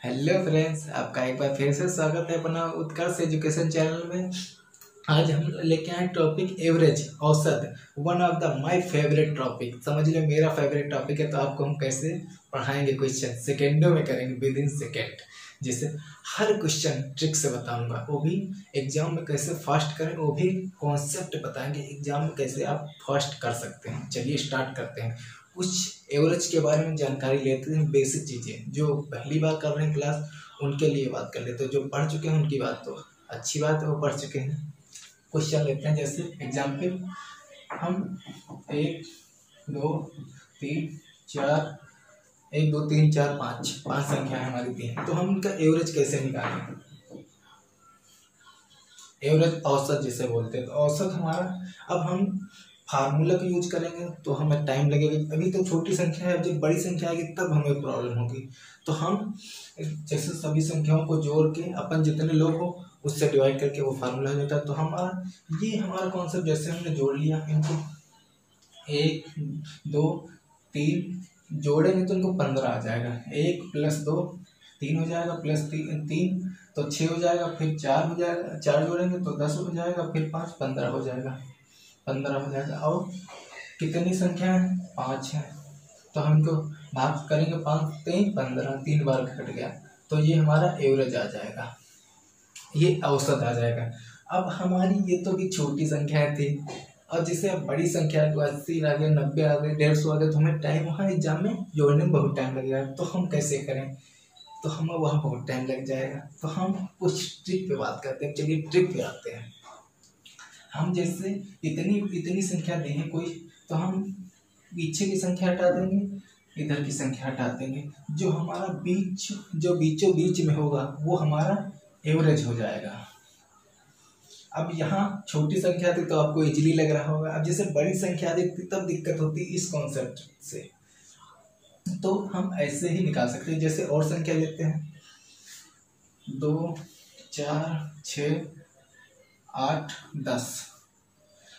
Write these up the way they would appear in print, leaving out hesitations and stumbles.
Hello friends, आपका एक बार फिर से स्वागत है अपना उत्कर्ष एजुकेशन चैनल में। आज हम लेके आए टॉपिक एवरेज, औसत। One of the my favourite topic, समझ लो मेरा फेवरेट टॉपिक है। तो आपको हम कैसे पढ़ाएंगे, क्वेश्चन सेकेंडों में करेंगे, विद इन सेकेंड। जैसे हर क्वेश्चन ट्रिक से बताऊंगा, वो भी एग्जाम में कैसे फास्ट करें, वो भी कॉन्सेप्ट बताएंगे एग्जाम में कैसे आप फास्ट कर सकते हैं। चलिए स्टार्ट करते हैं। कुछ एवरेज के बारे में जानकारी लेते हैं, बेसिक चीज़ें। जो पहली बार कर रहे हैं क्लास, उनके लिए बात कर लेते हैं। जो पढ़ चुके हैं उनकी बात तो अच्छी बात है, वो पढ़ चुके हैं। क्वेश्चन लेते हैं, जैसे एग्जाम्पल हम 1 2 3 4 1 2 3 4 5 5 संख्या है हमारी 3। तो हम इनका एवरेज कैसे निकालें? एवरेज, औसत जिसे बोलते हैं। तो औसत हमारा, अब हम फार्मूला का यूज करेंगे तो हमें टाइम लगेगा। अभी तो छोटी संख्या है, जब बड़ी संख्या आएगी तब हमें प्रॉब्लम होगी। तो हम जैसे सभी संख्याओं को जोड़ के अपन जितने लोग हो उससे डिवाइड करके वो फार्मूला हो जाता है। तो हमारा कॉन्सेप्ट, जैसे हमने जोड़ लिया इनको 1 2 3 जोड़ेंगे तो इनको 15 आ जाएगा। 1 + 2 3 हो जाएगा, प्लस 3 तो 6 हो जाएगा, फिर 4 हो जाएगा, 4 जोड़ेंगे तो 10 हो जाएगा, फिर 5 15 हो जाएगा, 15 हो जाएगा। और कितनी संख्या है? 5 है। तो हम इनको भाग करेंगे, 5 3 15, 3 बार कट गया। तो ये हमारा एवरेज आ जाएगा, ये औसत आ जाएगा। अब हमारी ये तो भी छोटी संख्या थी, और जैसे अब बड़ी संख्या को 80 आ गए, 90 आ गए, 150 आ गए, तो हमें टाइम वहाँ एग्जाम में जोड़ने में बहुत टाइम लगेगा। तो हम कैसे करें? तो हमें वहाँ बहुत टाइम लग जाएगा। तो हम कुछ ट्रिक पे बात करते हैं। चलिए ट्रिक पे आते हैं। हम जैसे इतनी संख्या देंगे कोई, तो हम पीछे की संख्या हटा देंगे, इधर की संख्या हटा देंगे। जो हमारा जो बीचों बीच में होगा वो हमारा एवरेज हो जाएगा। अब यहाँ छोटी संख्या थी तो आपको इजीली लग रहा होगा। अब जैसे बड़ी संख्या थी तब दिक्कत होती इस कॉन्सेप्ट से। तो हम ऐसे ही निकाल सकते हैं। जैसे और संख्या लेते हैं, 2 4 6 8 10,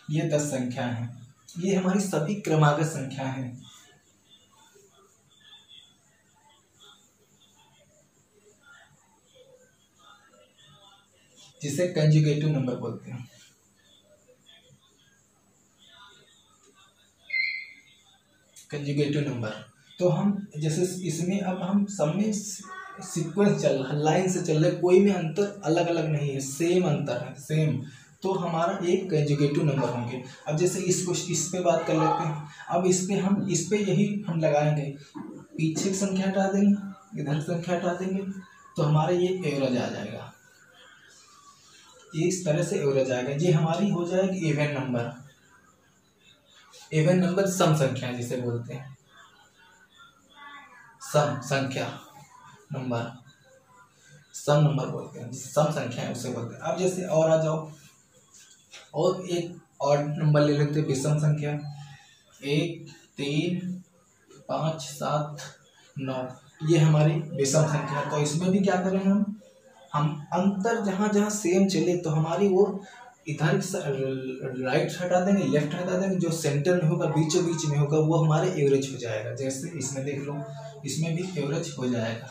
ये 10 संख्या है। ये हमारी सभी क्रमागत संख्या है। जिसे कंजुगेटिव नंबर बोलते हैं। Conjugative number. तो हम जैसे इसमें अब हम सब में सीक्वेंस चल रहा, लाइन से चल रहे, कोई में अंतर अलग अलग नहीं है, सेम अंतर है, सेम। तो हमारा एक कंजुगेटिव नंबर होंगे। अब जैसे इस पे बात कर लेते हैं। अब इस पे यही हम लगाएंगे, पीछे की संख्या हटा देंगे, इधर संख्या हटा देंगे, तो हमारा ये एवरेज आ जाएगा। ये इस तरह से एवरेज आएगा। ये हमारी हो जाएगी इवन नंबर। इवन नंबर सम संख्या जिसे बोलते हैं, सम संख्या नंबर, सम नंबर बोलते हैं, सम संख्या है उसे बोलते हैं। अब जैसे और आ जाओ, और एक और नंबर ले लेते हैं, विषम संख्या। 1 3 5 7 9, ये हमारी विषम संख्या। तो इसमें भी क्या करें हम अंतर जहाँ जहाँ सेम चले तो हमारी वो इधर राइट हटा देंगे, लेफ्ट हटा देंगे, जो सेंटर में होगा, बीचों बीच में होगा, वो हमारे एवरेज हो जाएगा। जैसे इसमें देख लो, इसमें भी एवरेज हो जाएगा,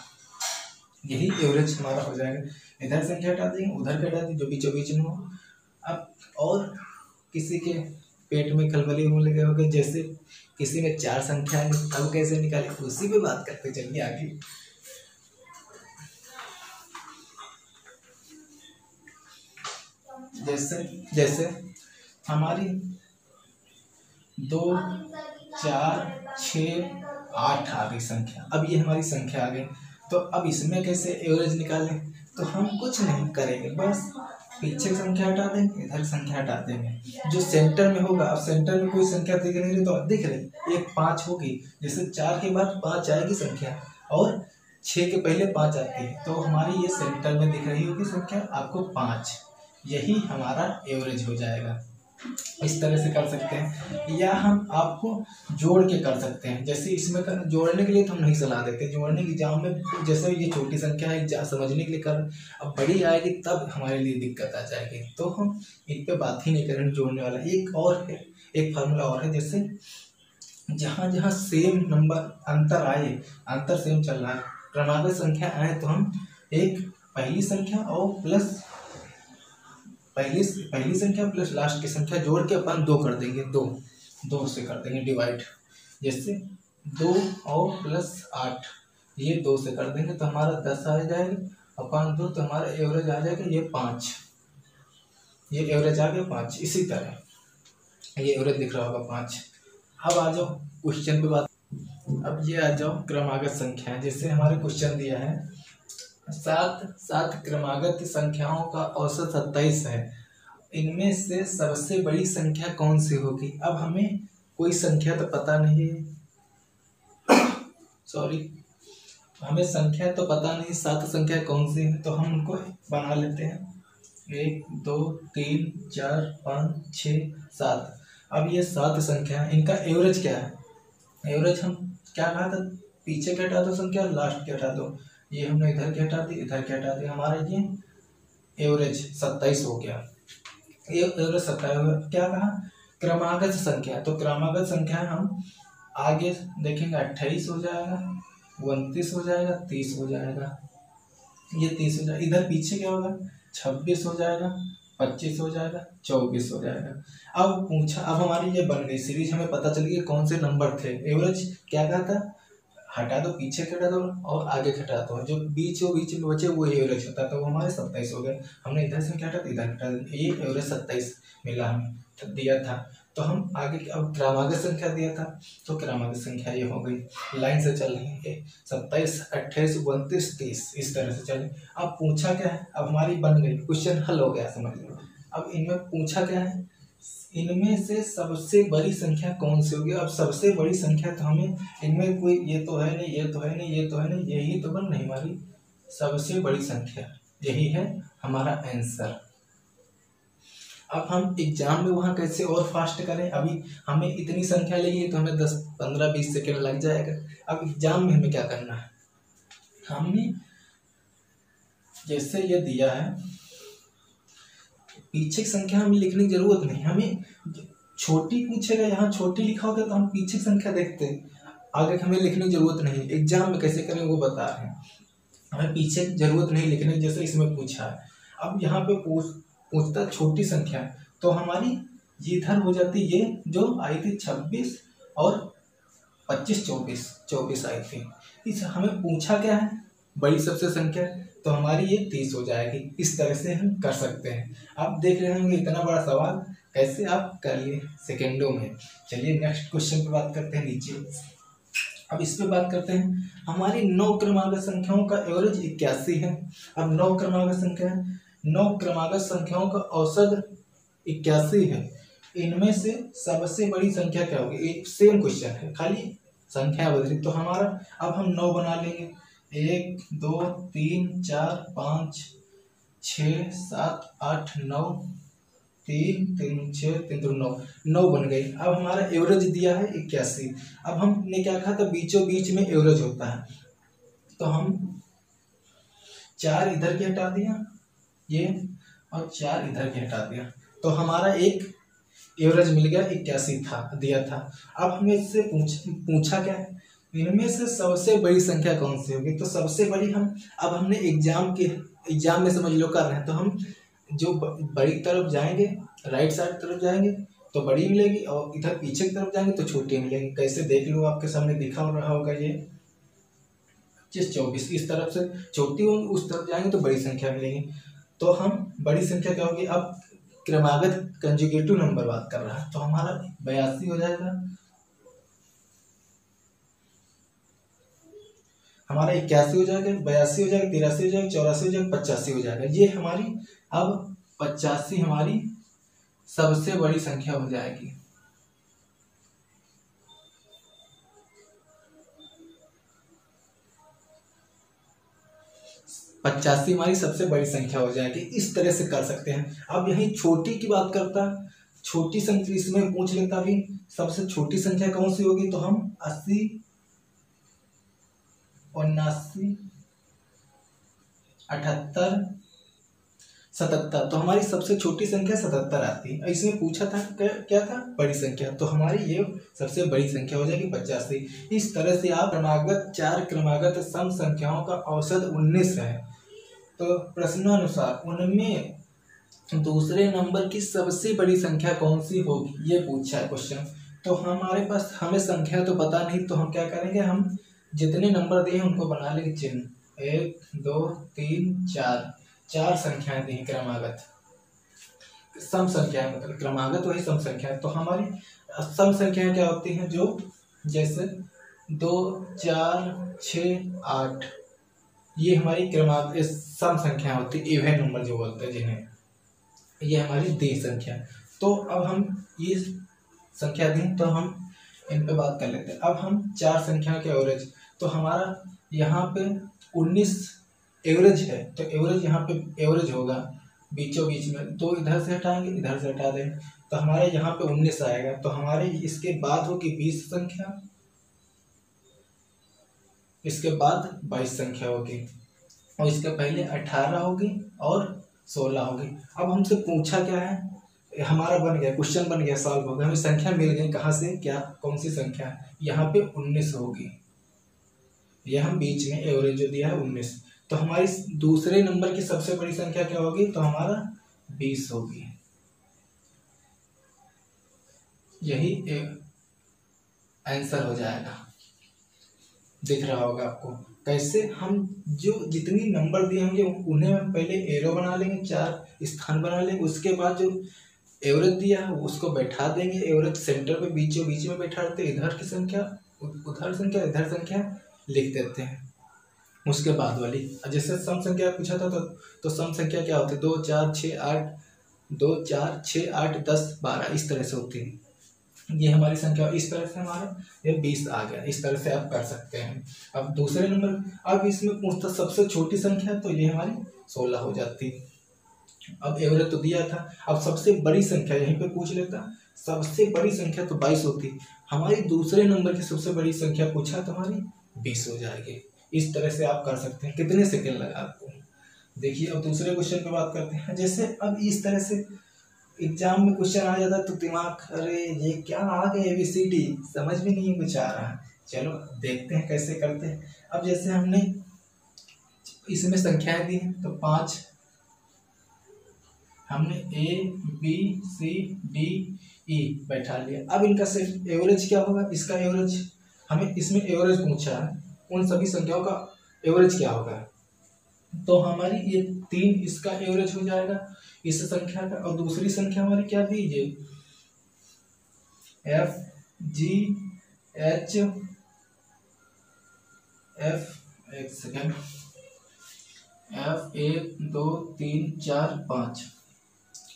यही एवरेज हमारा हो जाएगा। इधर संख्या हटा देंगे, उधर हटा देंगे, जो बीचों बीच में हो। अब और किसी के पेट में खलबली होने लगे होगा, जैसे किसी में 4 संख्या है, तब कैसे निकाले, उसी पे बात करते चलिए आगे। जैसे हमारी 2 4 6 8 आ गई संख्या। अब ये हमारी संख्या आ गई। तो अब इसमें कैसे एवरेज निकालें? तो हम कुछ नहीं करेंगे, बस पीछे संख्या हटा देंगे, इधर संख्या हटा देंगे, जो सेंटर में होगा। अब सेंटर में कोई संख्या दिख नहीं रही, तो दिख रही एक 5 होगी। जैसे 4 के बाद 5 आएगी संख्या, और 6 के पहले 5 आती है, तो हमारी ये सेंटर में दिख रही होगी संख्या आपको 5। यही हमारा एवरेज हो जाएगा। इस तरह से कर सकते हैं, या हम आपको जोड़ के कर सकते हैं। जैसे इसमें जोड़ने के लिए तो हम नहीं सलाह देते, जोड़ने की एग्जाम में जैसे ये छोटी संख्या है समझने के लिए कर, अब बड़ी आएगी तब हमारे लिए दिक्कत आ जाएगी। तो हम इन पे बात ही नहीं करेंगे जोड़ने वाला। एक और है, एक फार्मूला और है, जैसे जहाँ जहाँ सेम नंबर अंतर आए, अंतर सेम चल रहा है, क्रमागत संख्या आए तो हम एक पहली संख्या और प्लस पहली संख्या प्लस लास्ट की संख्या जोड़ के अपन 2 कर देंगे, 2 से कर देंगे डिवाइड। जैसे 2 और प्लस 8 ये 2 से कर देंगे तो हमारा 10 आ जाएगा अपन 2, तो हमारा एवरेज आ जाएगा ये 5, ये एवरेज आ गया 5। इसी तरह ये एवरेज दिख रहा होगा 5। अब आ जाओ क्वेश्चन पे बात। अब ये आ जाओ क्रमागत संख्या, जैसे हमारे क्वेश्चन दिया है 7 क्रमागत संख्याओं का औसत 27 है, इनमें से सबसे बड़ी संख्या कौन सी होगी। अब हमें कोई संख्या तो पता नहीं है सॉरी, हमें संख्या तो पता नहीं 7 संख्या कौन सी है, तो हम उनको बना लेते हैं 1 2 3 4 5 6 7। अब ये 7 संख्या है, इनका एवरेज क्या है। एवरेज हम क्या कहा था, पीछे के हटा दो संख्या, लास्ट के हटा दो, ये हमने इधर के हटा दी, इधर के हटा दी, हमारा ये एवरेज 27 हो गया। ये एवरेज 27 हो गया। क्या कहा, क्रमागत संख्या, तो क्रमागत संख्या हम आगे देखेंगे 28 हो जाएगा, 29 हो जाएगा, 30 हो जाएगा, ये 30 हो जाएगा। इधर पीछे क्या होगा, 26 हो जाएगा, 25 हो जाएगा, 24 हो जाएगा। अब पूछा, अब हमारी ये बन गई सीरीज, हमें पता चल गया कौन से नंबर थे। एवरेज क्या कहा था, हटा दो, पीछे हटा दो और आगे हटा दो, जो बीच में बचे वो एवरेज होता है, तो वो हमारे 27 हो गए। हमने इधर से क्या हटा, इधर हटा, ये एवरेज 27 मिला हमें, तो दिया था। तो हम आगे अब क्रमागत संख्या दिया था, तो क्रमागत संख्या ये हो गई, लाइन से चल रही है 27 28 29 30, इस तरह से चले। अब पूछा क्या है, अब हमारी बन गई, क्वेश्चन हल हो गया, समझ लो। अब इनमें पूछा क्या है, इनमें से सबसे बड़ी संख्या कौन सी होगी। अब सबसे बड़ी संख्या तो हमें इनमें कोई ये तो है नहीं, ये तो है नहीं, ये तो है नहीं, यही तो बन नहीं हमारी सबसे बड़ी संख्या, यही है हमारा आंसर। अब हम एग्जाम में वहाँ कैसे और फास्ट करें, अभी हमें इतनी संख्या लेगी तो हमें 10 15 20 सेकेंड लग जाएगा। अब एग्जाम में हमें क्या करना है, हमने जैसे ये दिया है, पीछे की संख्या हमें लिखने की जरूरत नहीं, हमें छोटी पूछेगा, यहाँ छोटी लिखा होगा तो हम पीछे की संख्या देखते हैं, आगे हमें लिखने की जरूरत नहीं। एग्जाम में कैसे करें वो बता रहे हैं, हमें पीछे की जरूरत नहीं लिखने की, जैसे इसमें पूछा है। अब यहाँ पे पूछता छोटी संख्या, तो हमारी ये इधर हो जाती, ये जो आई थी 26 और 25 24 आई थी। इस हमें पूछा क्या है, बड़ी सबसे संख्या, तो हमारी ये 30 हो जाएगी। इस तरह से हम कर सकते हैं। आप देख रहे होंगे इतना बड़ा सवाल कैसे आप कर लिए सेकेंडों में। चलिए नेक्स्ट क्वेश्चन पे बात करते हैं नीचे। अब इस पे बात करते हैं, हमारी 9 क्रमागत संख्याओं का एवरेज 81 है। अब 9 क्रमागत संख्या है, 9 क्रमागत संख्याओं का औसत 81 है, इनमें से सबसे बड़ी संख्या क्या होगी। एक सेम क्वेश्चन है, खाली संख्या बदली। तो हमारा अब हम 9 बना लेंगे, 1 2 3 4 5 6 7 8 9, 3 3 6 3 2 9, 9 बन गई। अब हमारा एवरेज दिया है 81। अब हमने क्या कहा था, बीचों बीच में एवरेज होता है, तो हम 4 इधर की हटा दिया ये, और 4 इधर की हटा दिया, तो हमारा एक एवरेज मिल गया, 81 था दिया था। अब हमें इससे पूछा क्या है, इनमें से सबसे बड़ी संख्या कौन सी होगी। तो सबसे बड़ी हम, अब हमने एग्जाम में समझ लो कर रहे हैं, तो हम जो बड़ी तरफ जाएंगे, राइट साइड तरफ जाएंगे तो बड़ी मिलेगी, और इधर पीछे की तरफ जाएंगे तो छोटी मिलेगी। कैसे देख लो, आपके सामने दिखा रहा होगा ये 25 24, इस तरफ से छोटी होंगी, उस तरफ जाएंगे तो बड़ी संख्या मिलेगी। तो हम बड़ी संख्या क्या होगी, अब क्रमागत कंजुगेटिव नंबर बात कर रहा है, तो हमारा 82 हो जाएगा, हमारा 81 हो जाएगा, 82 हो जाएगा, 83 हो जाएगा, 84 हो जाएगा, 85 हो जाएगा। ये हमारी अब 85 हमारी सबसे बड़ी संख्या हो जाएगी। पचासी हमारी सबसे बड़ी संख्या हो जाएगी। इस तरह से कर सकते हैं। अब यही छोटी की बात करता, छोटी संख्या इसमें पूछ लेता भी सबसे छोटी संख्या कौन सी होगी, तो हम 80 79 78 77। तो हमारी सबसे छोटी संख्या 77 आती है। इसमें पूछा था क्या था, बड़ी संख्या, तो हमारी ये सबसे बड़ी संख्या हो जाएगी 85। इस तरह से आप क्रमागत 4 क्रमागत सम संख्याओं का औसत 19 है। तो प्रश्नानुसार उनमें दूसरे नंबर की सबसे बड़ी संख्या कौन सी होगी, ये पूछा है क्वेश्चन। तो हमारे पास हमें संख्या तो पता नहीं, तो हम क्या करेंगे, हम जितने नंबर दिए उनको बना लेंगे चिन्ह, 1 2 3 4, 4 संख्याएं दी क्रमागत। सम संख्या मतलब क्रमागत वही सम संख्या है। तो हमारी सम संख्याएं क्या होती हैं, जो जैसे 2 4 6 8, ये हमारी क्रमागत सम संख्या होती है, इवन नंबर जो बोलते हैं जिन्हें, ये हमारी दी संख्या। तो अब हम ये संख्या दी, तो हम इन पे बात कर लेते हैं। अब हम 4 संख्या के एवरेज, तो हमारा यहाँ पे 19 एवरेज है, तो एवरेज यहाँ पे एवरेज होगा बीचों बीच में, तो इधर से हटाएंगे इधर से हटा देंगे, तो हमारे यहाँ पे 19 आएगा। तो हमारे इसके बाद होगी 20 संख्या, इसके बाद 22 संख्या होगी, और इसके पहले 18 होगी और 16 होगी। अब हमसे पूछा क्या है, हमारा बन गया क्वेश्चन, बन गया, सॉल्व हो गया, हमें संख्या मिल गई, कहाँ से, क्या कौन सी संख्या, यहाँ पे 19 होगी, यह हम बीच में एवरेज जो दिया है 19। तो हमारी दूसरे नंबर की सबसे बड़ी संख्या क्या होगी, तो हमारा 20 होगी। यही आंसर हो जाएगा, दिख रहा होगा आपको। कैसे, हम जो जितनी नंबर दिए होंगे उन्हें हम पहले एरो बना लेंगे, 4 स्थान बना लेंगे, उसके बाद जो एवरेज दिया है उसको बैठा देंगे, एवरेज सेंटर पे बीचों बीच में बैठा देते, इधर की संख्या उधर संख्या इधर संख्या लिख देते हैं। उसके बाद वाली जैसे सम संख्या पूछा था, तो सम संख्या क्या होती है, 2 4 6 8, 2 4 6 8 10 12, इस तरह से होती है। ये हमारी संख्या, इस तरह से हमारा ये 20 आ गया। इस तरह से आप कर सकते हैं। अब दूसरे नंबर, अब इसमें पूछता सबसे छोटी संख्या, तो ये हमारी 16 हो जाती। अब एवरेज तो दिया था, अब सबसे बड़ी संख्या यहीं पे पूछ लेता, सबसे बड़ी संख्या तो 22 होती, हमारी दूसरे नंबर की सबसे बड़ी संख्या पूछा तो हमारी 20 हो जाएगी। इस तरह से आप कर सकते हैं। कितने सेकंड लगा आपको, देखिए। अब दूसरे क्वेश्चन पे बात करते हैं। जैसे अब इस तरह से एग्जाम में क्वेश्चन आ जाता तो दिमाग, अरे ये क्या आ गया, ABCD समझ में नहीं कुछ आ रहा। चलो देखते हैं कैसे करते हैं। अब जैसे हमने इसमें संख्याएं दी हैं, तो 5 हमने ABCDE बैठा लिया। अब इनका सिर्फ एवरेज क्या होगा, इसका एवरेज, हमें इसमें एवरेज पूछा है, उन सभी संख्याओं का एवरेज क्या होगा, तो हमारी ये 3 इसका एवरेज हो जाएगा इस संख्या का। और दूसरी संख्या हमारी क्या दी, ये FGH एक सेकेंड, F 1 2 3 4 5,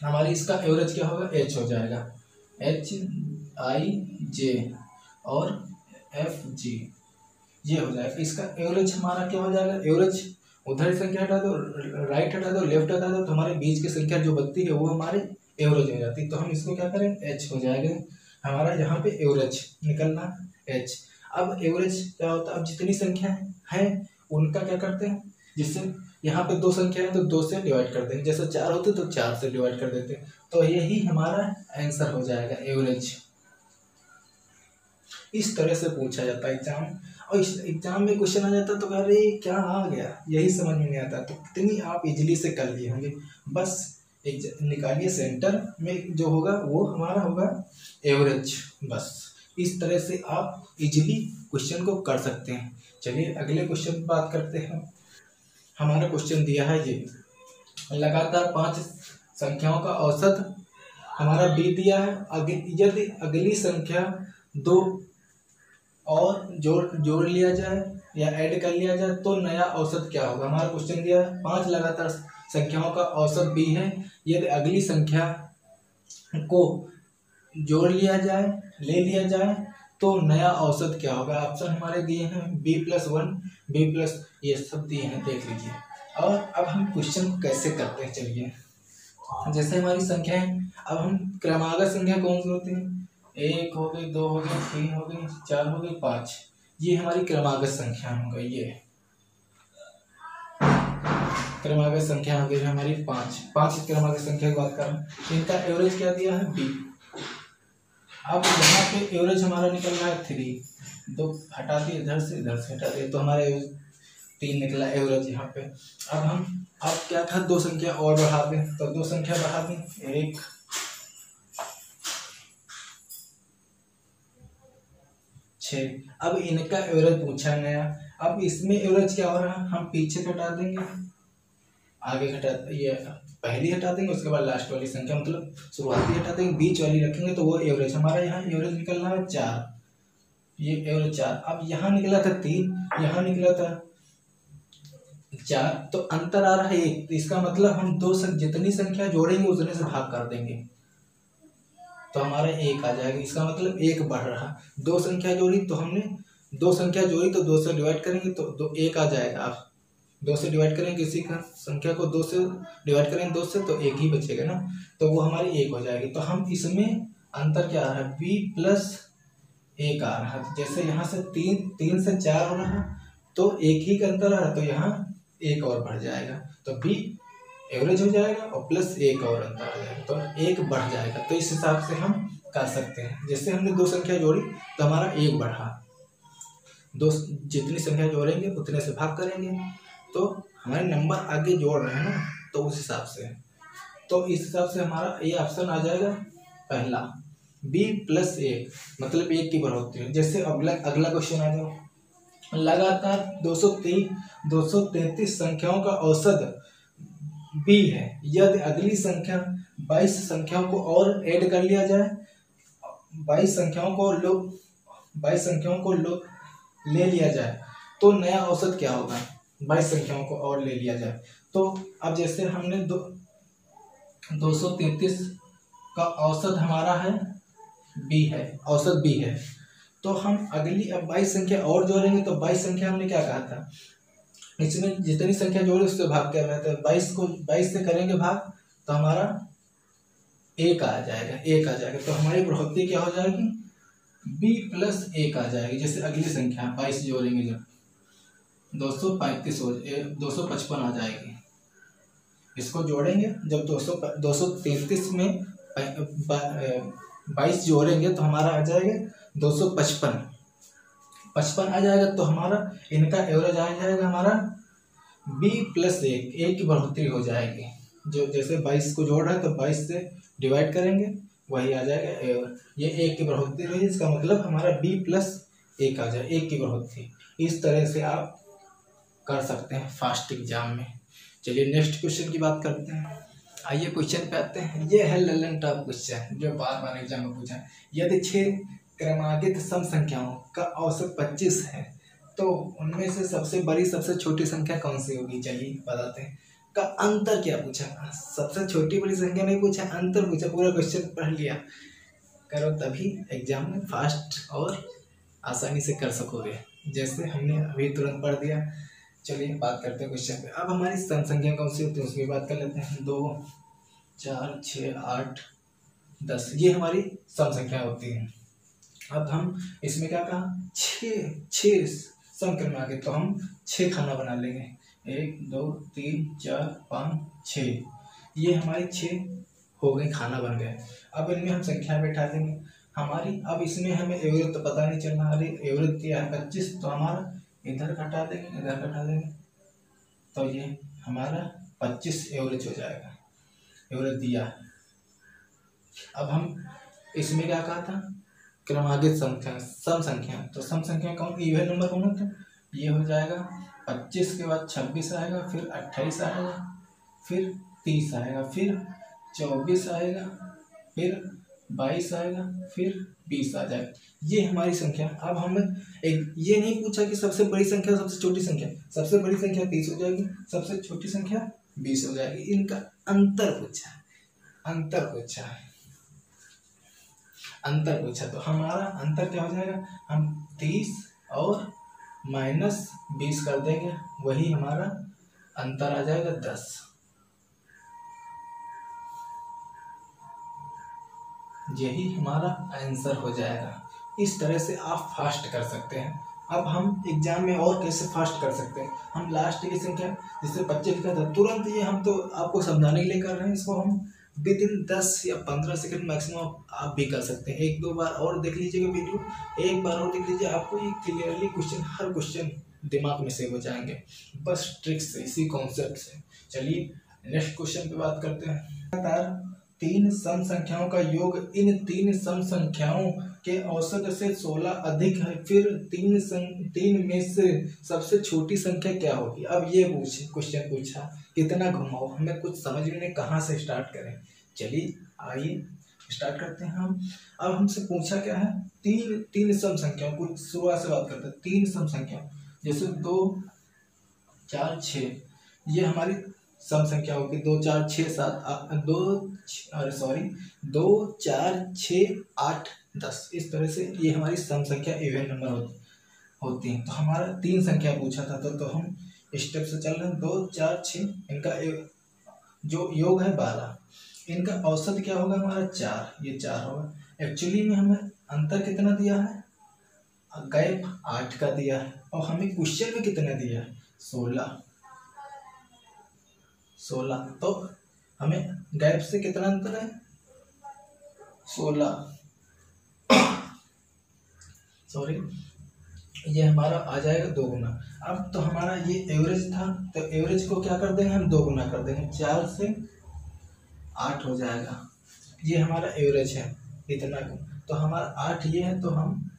हमारी इसका एवरेज क्या होगा, H हो जाएगा, HIJ और FG, ये हो जाएगा। इसका एवरेज हमारा क्या हो जाएगा, एवरेज उधर संख्या हटा दो, राइट हटा दो, लेफ्ट हटा दो, तो हमारे बीच की संख्या जो बनती है वो हमारे एवरेज हो जाती है। तो हम इसको क्या करें, H हो जाएगा हमारा, यहाँ पे एवरेज निकलना H। अब एवरेज क्या होता है, अब जितनी संख्या है उनका क्या करते हैं, जिससे यहाँ पे 2 संख्या है तो 2 से डिवाइड कर देंगे, जैसे 4 होते तो 4 से डिवाइड कर देते, तो यही हमारा आंसर हो जाएगा एवरेज। इस तरह से पूछा जाता है एग्जाम। और इस एग्जाम में क्वेश्चन आ जाता तो अरे क्या आ गया, यही समझ में नहीं आता। तो कितनी आप इजीली से कर लिए होंगे, बस निकालिए, सेंटर में जो होगा वो हमारा होगा एवरेज। बस इस तरह से आप इजीली क्वेश्चन को कर सकते हैं। चलिए अगले क्वेश्चन पर बात करते हैं। हमारा क्वेश्चन दिया है ये, लगातार 5 संख्याओं का औसत हमारा B दिया है। यदि अगली संख्या 2 और जोड़ लिया जाए या ऐड कर लिया जाए तो नया औसत क्या होगा। हमारा क्वेश्चन दिया है 5 लगातार संख्याओं का औसत B है, यदि अगली संख्या को जोड़ लिया जाए, ले लिया जाए तो नया औसत क्या होगा। ऑप्शन हमारे दिए हैं B+1, B+, ये सब दिए हैं, देख लीजिए। और अब हम क्वेश्चन को कैसे करते हैं, चलिए। जैसे हमारी संख्या है, अब हम क्रमागत संख्या कौन सी होती है, 1 हो गई, 2 हो गई, 3 हो गई, 4 हो गई, 5, ये हमारी क्रमागत संख्या हो गई। ये क्रमागत संख्या हो गई है हमारी 5 क्रमागत संख्या की बात कर रहे हैं। इनका एवरेज क्या दिया है b। अब यहाँ पे एवरेज हमारा निकल रहा है 3, 2 हटा दिए इधर से हटा दिए तो हमारा 3 निकला एवरेज यहाँ पे। अब क्या था 2 संख्या और बढ़ा दें तो 2 संख्या बढ़ा दें 1 6। अब इनका एवरेज पूछा गया। अब इसमें एवरेज क्या हो रहा है हम पीछे घटा देंगे आगे घटा ये पहली हटा देंगे उसके बाद लास्ट वाली संख्या मतलब शुरुआती हटा देंगे बीच वाली रखेंगे तो वो एवरेज हमारा यहाँ एवरेज निकल रहा है 4। ये एवरेज 4। अब यहाँ निकला था 3 यहाँ निकला था 4 तो अंतर आ रहा है 1। तो इसका मतलब हम जितनी संख्या जोड़ेंगे उतने से भाग कर देंगे तो हमारा 1 आ जाएगा। इसका मतलब 1 बढ़ रहा। 2 संख्या जोड़ी तो हमने 2 संख्या जोड़ी तो 2 से डिवाइड करेंगे तो 1 आ जाएगा। आप 2 से डिवाइड करेंगे किसी का संख्या को 2 से डिवाइड करेंगे 2 से तो 1 ही बचेगा ना तो वो हमारी 1 हो जाएगी। तो हम इसमें अंतर क्या आ रहा है b प्लस 1 आ रहा है। जैसे यहाँ से 3 से 4 हो रहा है तो 1 ही का अंतर आ रहा है तो यहाँ 1 और बढ़ जाएगा तो b एवरेज हो जाएगा और प्लस 1 और अंतर आ जाएगा तो 1 बढ़ जाएगा। तो इस हिसाब से हम कर सकते हैं। जैसे हमने 2 संख्या जोड़ी तो हमारा 1 बढ़ा। 2 जितनी संख्या जोड़ेंगे उतने से भाग करेंगे तो हमारे नंबर आगे जोड़ रहे हैं ना तो उस हिसाब से तो इस हिसाब से हमारा ये ऑप्शन आ जाएगा पहला b प्लस 1 मतलब 1 की बढ़ोतरी। जैसे अगला क्वेश्चन आ जाओ। लगातार 233 संख्याओं का औसत b है। यदि अगली संख्या 22 संख्याओं को और ऐड कर लिया जाए 22 संख्याओं को ले लिया जाए तो नया औसत क्या होगा। 22 संख्याओं को और ले लिया जाए तो अब जैसे हमने 233 का औसत हमारा है b है औसत b है तो हम अगली अब 22 संख्या और जोड़ेंगे तो 22 संख्या हमने क्या कहा था इसमें जितनी संख्या जोड़े उससे भाग कर रहे थे 22 से करेंगे भाग तो हमारा 1 आ जाएगा तो हमारी बढ़ोतरी क्या हो जाएगी b प्लस 1 आ जाएगी। जैसे अगली संख्या 22 जोड़ेंगे जब 255 आ जाएगी। इसको जोड़ेंगे जब 233 में 22 जोड़ेंगे तो हमारा आ जाएगा 255 आ जाएगा तो हमारा इनका एवरेज आ जाएगा हमारा b प्लस 1 की बढ़ोतरी हो जाएगी। जो जैसे 22 को जोड़ रहा है तो 22 से डिवाइड करेंगे वही आ जाएगा ये 1 की बढ़ोतरी रही। इसका मतलब हमारा b प्लस 1 आ जाए 1 की बढ़ोतरी। इस तरह से आप कर सकते हैं फास्ट एग्जाम में। चलिए नेक्स्ट क्वेश्चन की बात करते हैं। आइए क्वेश्चन पे आते हैं। ये है ललन टॉप क्वेश्चन जो बार एग्जाम में पूछा है। यदि 6 क्रमागत सम संख्याओं का औसत 25 है तो उनमें से सबसे बड़ी सबसे छोटी संख्या कौन सी होगी। चलिए बताते हैं। का अंतर क्या पूछा सबसे छोटी बड़ी संख्या नहीं पूछा अंतर पूछा। पूरा क्वेश्चन पढ़ लिया करो तभी एग्जाम में फास्ट और आसानी से कर सकोगे। जैसे हमने अभी तुरंत पढ़ दिया। चलिए बात करते हैं क्वेश्चन पे। अब हमारी सम संख्या कौन सी होती है उसकी बात कर लेते हैं। 2 4 6 8 10 ये हमारी सम संख्या होती है। अब हम इसमें क्या कहा 6 सम क्रमागत तो हम 6 खाना बना लेंगे 1 2 3 4 5 6 ये हमारी 6 हो गए खाना बन गए। अब इनमें हम संख्या बैठा देंगे हमारी। अब इसमें हमें एवरेज तो पता नहीं चल रहा। अरे एवरेज दिया है 25 तो हमारा इधर घटा देंगे तो ये हमारा 25 एवरेज हो जाएगा। एवरेज दिया है। अब हम इसमें क्या कहा था क्रमागत संख्या सम संख्या तो सम संख्या कौन इवन नंबर कौन होता है ये हो जाएगा 25 के बाद 26 आएगा फिर 28 आएगा फिर 30 आएगा फिर 24 आएगा फिर 22 आएगा फिर 20 आ जाएगा। ये हमारी संख्या। अब हम ये नहीं पूछा कि सबसे बड़ी संख्या सबसे छोटी संख्या। सबसे बड़ी संख्या 30 हो जाएगी सबसे छोटी संख्या 20 हो जाएगी। इनका अंतर पूछा तो हमारा अंतर क्या हो जाएगा हम 30 और -20 कर देंगे वही हमारा अंतर आ जाएगा 10। यही हमारा आंसर हो जाएगा। इस तरह से आप फास्ट कर सकते हैं। अब हम एग्जाम में और कैसे फास्ट कर सकते हैं, हम लास्ट की संख्या जिससे 25 लिखा था तुरंत, ये हम तो आपको समझाने के लिए कर रहे हैं, इसको हम विद इन 10 या 15 सेकंड मैक्सिमम आप भी कर सकते हैं। एक दो बार और देख लीजिएगा वीडियो, एक बार और देख लीजिए, आपको ये क्लियरली क्वेश्चन, हर क्वेश्चन दिमाग में सेव हो जाएंगे बस ट्रिक्स से, इसी कॉन्सेप्ट से। चलिए नेक्स्ट क्वेश्चन पे बात करते हैं। लगातार 3 सम संख्याओं का योग इन 3 सम संख्याओं के औसत से 16 अधिक है, फिर 3 में से सबसे छोटी संख्या क्या होगी। अब ये क्वेश्चन पूछा, कितना घुमाओ, हमें कुछ समझ में नहीं कहाँ से स्टार्ट करें। चलिए आइए स्टार्ट करते हैं हम। अब हमसे पूछा क्या है, तीन सम संख्याओं को शुरुआत से बात करते हैं। 3 सम संख्या जैसे 2 4 6, ये हमारी सम संख्या होगी। 2 4 6 7 2 4 6 8 10, इस तरह से ये हमारी सम संख्या इवन नंबर होती है। तो हमारा 3 संख्या पूछा था, तो हम स्टेप से चल रहे हैं। 2 4 6, इनका जो योग है 12, इनका औसत क्या होगा हमारा 4, ये 4 होगा। एक्चुअली में हमें अंतर कितना दिया है, गैप 8 का दिया है, और हमें क्वेश्चन में कितना दिया है 16। तो हमें गैप से कितना अंतर है 16, सॉरी, ये हमारा आ जाएगा 2 गुना। अब तो हमारा ये एवरेज था, तो एवरेज को क्या कर देंगे हम 2 गुना कर देंगे, 4 से 8 हो जाएगा। ये हमारा एवरेज है इतना, तो हमारा 8 ये है। तो हम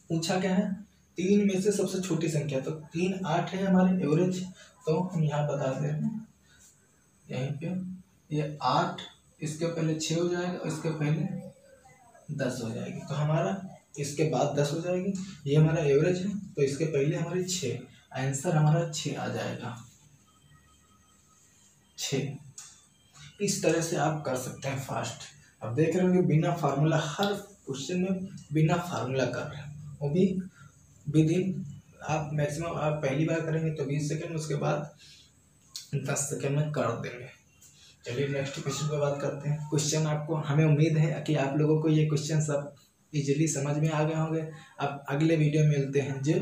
पूछा क्या है, 3 में से सबसे छोटी संख्या, तो 3 8 है हमारे एवरेज। तो हम यहाँ बता दे रहे हैं, यहीं पे ये 8, इसके पहले 6 हो जाएगा, इसके पहले 10 हो जाएगी, तो हमारा इसके बाद 10 हो जाएगी। ये हमारा एवरेज है, तो इसके पहले हमारी 6, आंसर हमारा 6 आ जाएगा, 6। इस तरह से आप कर सकते हैं फास्ट। अब देख रहे होंगे बिना फार्मूला, हर क्वेश्चन में बिना फार्मूला कर रहे हैं, वो भी विद इन, आप मैक्सिमम आप पहली बार करेंगे तो 20 सेकंड, उसके बाद 10 सेकंड में कर देंगे। चलिए नेक्स्ट क्वेश्चन पे बात करते हैं। क्वेश्चन आपको, हमें उम्मीद है कि आप लोगों को ये क्वेश्चन सब इजीली समझ में आ गए होंगे। अब अगले वीडियो में मिलते हैं, जो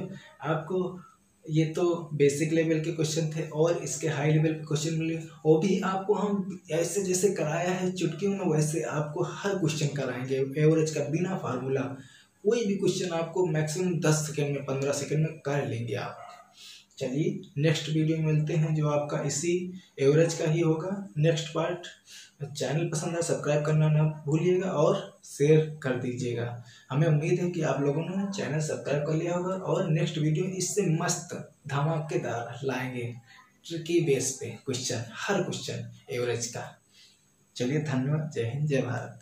आपको, ये तो बेसिक लेवल के क्वेश्चन थे, और इसके हाई लेवल के क्वेश्चन मिले, वो भी आपको हम ऐसे जैसे कराया है चुटकियों में, वैसे आपको हर क्वेश्चन कराएंगे एवरेज का, बिना फार्मूला। कोई भी क्वेश्चन आपको मैक्सिमम 10 सेकंड में, 15 सेकंड में कर लेंगे आप। चलिए नेक्स्ट वीडियो में मिलते हैं, जो आपका इसी एवरेज का ही होगा नेक्स्ट पार्ट। चैनल पसंद है सब्सक्राइब करना ना भूलिएगा, और शेयर कर दीजिएगा। हमें उम्मीद है कि आप लोगों ने चैनल सब्सक्राइब कर लिया होगा, और नेक्स्ट वीडियो इससे मस्त धमाकेदार लाएंगे, ट्रिकी बेस पे क्वेश्चन, हर क्वेश्चन एवरेज का। चलिए धन्यवाद, जय हिंद, जय भारत।